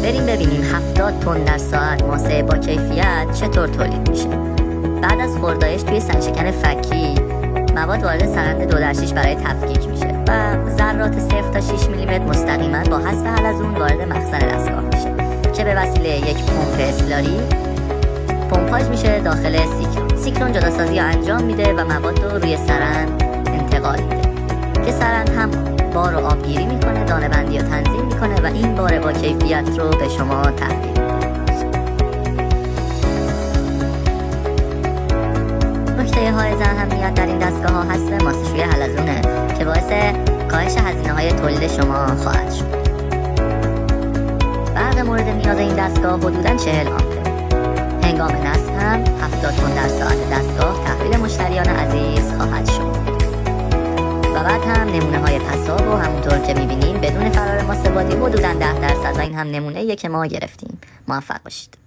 بریم ببینیم 70 تن در ساعت ماسه با کیفیت چطور تولید میشه. بعد از خوردایش توی سنگشکن فکی مواد وارد سرند 2/6 برای تفکیک میشه و ذرات 0 تا 6 میلیمتر مستقیما با حذف حلزون وارد مخزن دستگاه میشه که به وسیله یک پمپ اسلاری پمپاژ میشه داخل سیکلون. سیکلون جداسازی رو انجام میده و مواد رو روی سرند انتقال میده که سرند هم بار رو آبگیری میکنه، دانه بندی رو تنظیم میکنه و این بار با کیفیت رو به شما تحویل میده. نکته حائز اهمیت در این دستگاه ها حذف ماسه‌شوی حلزونه که باعث کاهش هزینه های تولید شما خواهد شد. برق مورد نیاز این دستگاه حدوداً 40 آمپر. هنگام نصب هم 70 تن در ساعت دستگاه تحویل مشتریان عزیز خواهد شد. و بعد هم نمونه های پساب و همونطور که میبینیم بدون فرار ماسه بادی حدوداً 10% و این هم نمونه که ما گرفتیم. موفق باشید.